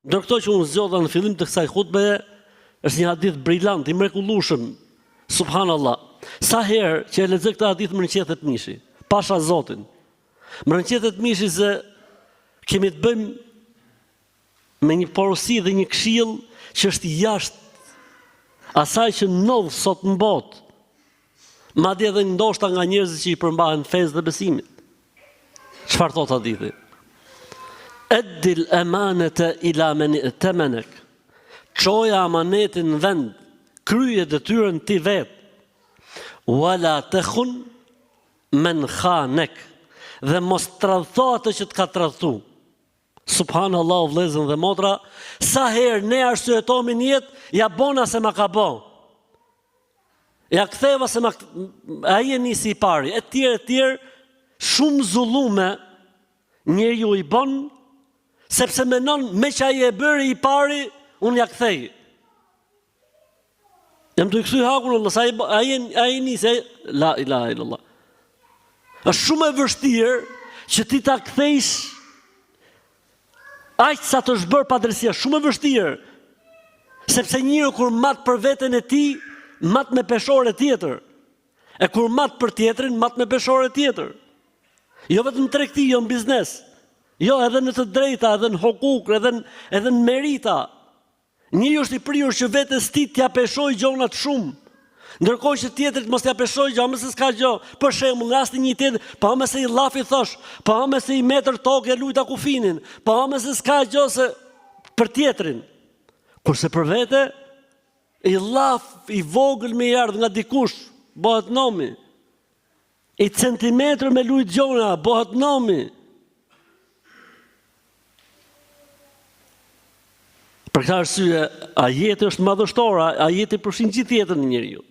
Ndërkohë që unë zgjodha në fillim të kësaj hutbe, është një hadith brillant, i mrekullueshëm. Subhanallah. Sa herë që e lexoj këtë hadith më rënqetet mishi, pasha Zotin. Më rënqetet mishi se kemi të bëjmë me një porosi dhe një këshill që është jashtë asaj që ndodh sot në botë. Madje edhe ndoshta nga njerëzit që i përmbahen fesë dhe besimit. Çfarë thot hadithi? Eddil emanete ila men i'tamanak. Çoja amanetin në vend, krye detyrën ti vet. Wala takhun men khanak. Dhe mos tradhto atë që të ka tradhtu. Subhanallahu, vëllezër dhe motra, sa herë ne arsyetohemi në jetë, ja bona se ma ka bo. Ja ktheva se ai e nisi i pari, e tjerë, shumë zullume njeriu i bën, sepse menon me që ai e bëri i pari, unë ja kthej. Jam të kthy hakun Allah, sa ai nisi, la ilaha illallah. Është shumë e vështirë që ti ta kthejsh aq sa të shbër padrejtia, shumë e vështirë. Sepse njeriu kur mat për veten e tij, mat me peshore tjetër. E kur mat për tjetrin, mat me peshore tjetër. Jo vetëm në tregti, jo në biznes. Jo, edhe në të drejta, edhe në hukuk, edhe në merita. Njeriu është i prirur që vetes tij t'ia peshojë gjonat shumë. Ndërkohë që tjetrit mos t'ia peshojë gjë, mëse s'ka gjë. Për shembull, në rastin një tjetër, pa mëse i llafi thosh, pa mëse i metër tokë e lujta kufinin, pa mëse s'ka gjë se për tjetrin. Kurse për vete, i llaf i vogël me ardh nga dikush, bëhet nomi. I centimetër me lujt gjona, bëhet nomi. Për këtë arsye, ajeti është madhështor, ajeti përfshin gjithë jetën e njeriu.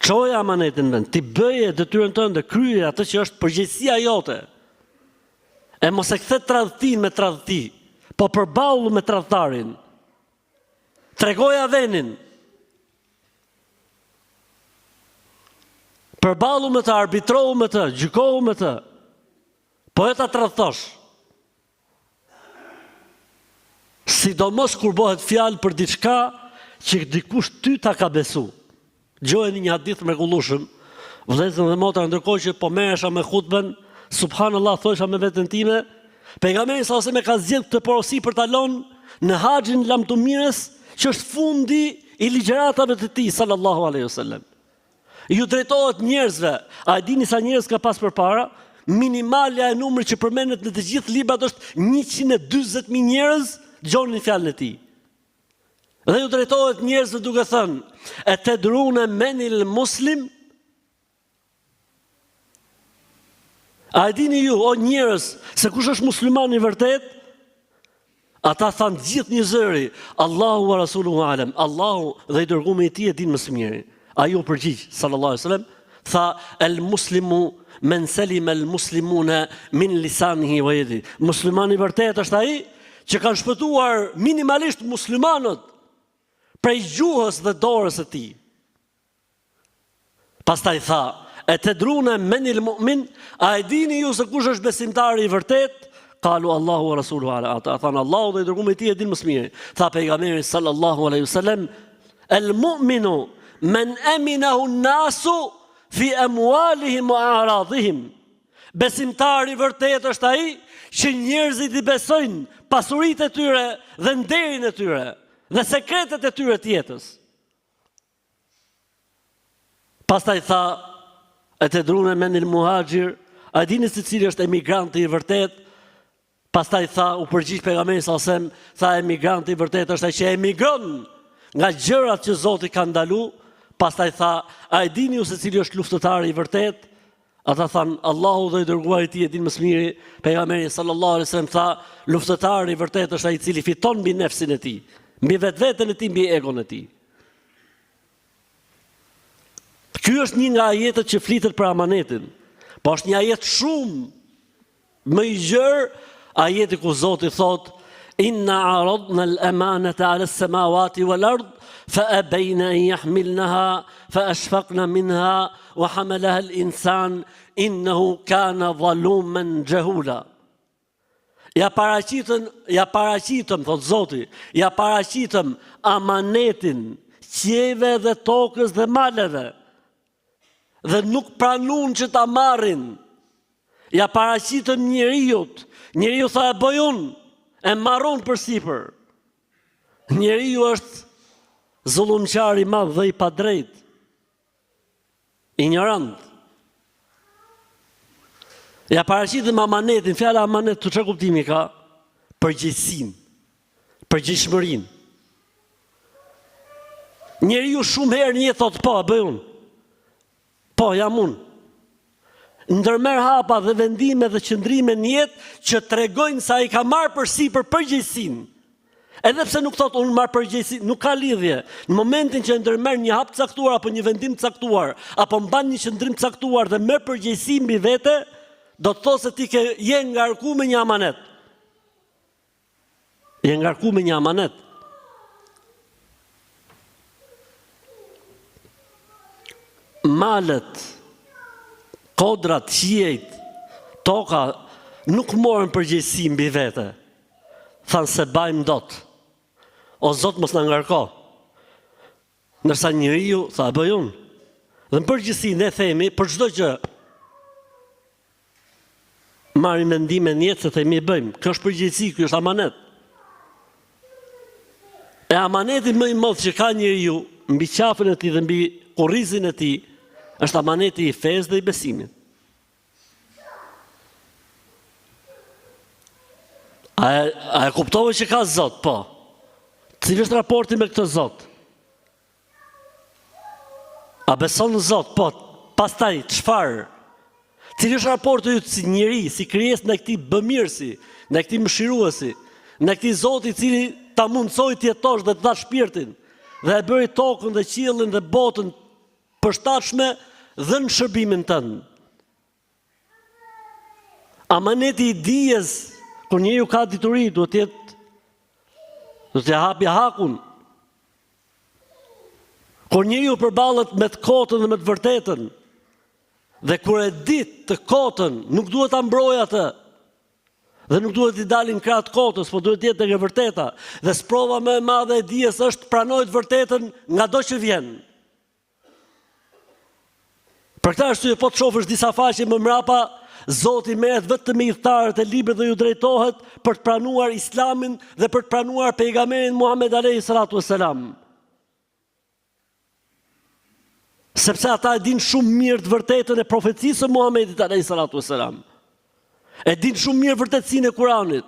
Çoja amanetin në vend, ti bëje detyrën tënde, krye atë që është përgjegjësia jote. E mos e kthe tradhtin me tradhti, po përballu me tradhtarin. Tregoja venin. Përballu me të, arbitrohu me të, gjykohu me të. Po e ta tradhtosh. Sidomos kur bëhet fjalë për diçka që dikush ty ta ka besu. Gjojeni një hadith mrekullueshëm, vëllezër dhe motra, ndërkohë që po merresha me hutben, subhanallahu thosha me veten time, pejgamberi sa ose me ka zgjedhur këtë porosi për ta lënë në haxhin lamtumirës, që është fundi i ligjëratave të tij sallallahu alaihi wasallam. Ju drejtohet njerëzve, a e dini sa njerëz ka pas përpara? Minimalja e numrit që përmendet në të gjithë librat është 140.000 njerëz dëgjonin fjalën e tij. Dhe ju drejtohet njerëzve duke thënë, e te drune menil muslim? A e dini ju, o njerëz, se kush është musliman i vërtet? Ata thanë gjithë një zëri, Allahu wa rasuluhu alem, Allahu dhe i dërguari i tij e din më së miri. Ai u përgjigj sallallahu alaihi wasallam, tha el muslimu men salima el muslimuna min lisanihi wa yadihi. Muslimani i vërtet është ai që kanë shpëtuar minimalisht muslimanët prej gjuhës dhe dorës së tij. Pastaj tha, e te drune menil mu'min, a e dini ju se kush është besimtari i vërtet? Qalu Allahu wa rasuluhu ala. Ata thanë Allahu dhe i dërguari i tij e din më së miri. Tha pejgamberi sallallahu alaihi wasallam, el mu'minu men aminahu an-nasu fi amwalihim wa a'radihim. Besimtari i vërtet është ai që njerëzit i besojnë pasuritë e tyre dhe nderin e tyre dhe sekretet e tyre të jetës. Pastaj tha, e te drune menil muhajir, a dini se cili është emigranti i vërtet? Pastaj tha, u përgjigj pejgamberi sallallahu alajhi wasallam, tha emigranti i vërtet është ai që emigron nga gjërat që Zoti ka ndalu. Pastaj tha, a e dini ju se cili është luftëtari i vërtet? Ata thanë, Allahu dhe i dërguari i tij e din më së miri. Pejgamberi sallallahu alajhi wasallam tha, luftëtari i vërtet është ai i cili fiton mbi nefsin e tij, mbi vetveten e tij, mbi egon e tij. Ky është një nga ajetet që flitet për amanetin, po është një ajet shumë më i gjerë, ajeti ku Zoti thot, inna aradna al-amanata 'ala as-samawati wal-ard فأبين أن يحملنها فأشفقن منها وحملها الإنسان إنه كان ظلوما جهولا. Ja paraqitëm, thot Zoti, ja paraqitëm amanetin qiejve dhe tokës dhe maleve, dhe nuk pranun që ta marrin. Ja paraqitëm njeriu tha e bëj unë, e marron përsipër. Njeriu është zullumqar i madh dhe i padrejt, ignorant. Ja paraqitëm amanetin, fjala amanet të çfarë kuptimi ka? Përgjegjësinë, përgjegjshmërinë. Njeriu shumë herë një thot po, bëj unë. Po, jam unë. Ndërmer hapa dhe vendime dhe qëndrime në jetë që tregojnë sa i ka marrë përsipër përgjegjësinë. Edhe pse nuk thot unë marr përgjegjësi, nuk ka lidhje. Në momentin që ndërmer një hap caktuar apo një vendim caktuar, apo mban një qëndrim caktuar dhe merr përgjegjësi mbi vete, do të thosë se ti je ngarku me një amanet. Je ngarku me një amanet. Malet, kodrat, qiejt, toka nuk morën përgjegjësi mbi vete. Thanë se bajmë dot. O Zot mos na ngarko. Ndërsa njeriu tha bëj unë. Dhe në përgjithësi ne themi për çdo gjë marrim mendime në jetë se themi bëjmë. Kjo është përgjegjësi, kjo është amanet. E amaneti më i madh që ka njeriu mbi qafën e tij dhe mbi kurrizin e tij është amaneti i fesë dhe i besimit. A e kuptove që ka Zot? Po. Cili është raporti me këtë Zot? A beson në Zot? Po. Pastaj, çfarë? Cili është raporti yt si njeri, si krijesë ndaj këtij bëmirësi, ndaj këtij mëshiruesi, ndaj këtij Zoti i cili ta mundsoi të jetosh dhe të dhash shpirtin, dhe e bëri tokën dhe qiellin dhe botën përshtatshme dhe në shërbimin tënd. Amaneti i dijes, kur njeriu ka dituri, duhet të hapi hakun. Kur njeriu përballet me të kotën dhe me të vërtetën, dhe kur e dit të kotën, nuk duhet ta mbrojë atë. Dhe nuk duhet t'i dalin krah të kotës, po duhet të jetë tek e vërteta. Dhe sprova më e madhe e dijes është pranoj të vërtetën ngado që vjen. Për këtë arsye po të shohësh disa faqe më mrapa, Zoti merret vetëm me udhëtarët e librit dhe ju drejtohet për të pranuar Islamin dhe për të pranuar pejgamberin Muhammed alayhi salatu wassalam. Sepse ata e din shumë mirë të vërtetën e profecisë së Muhamedit alayhi salatu wassalam. E din shumë mirë vërtetësinë e Kuranit.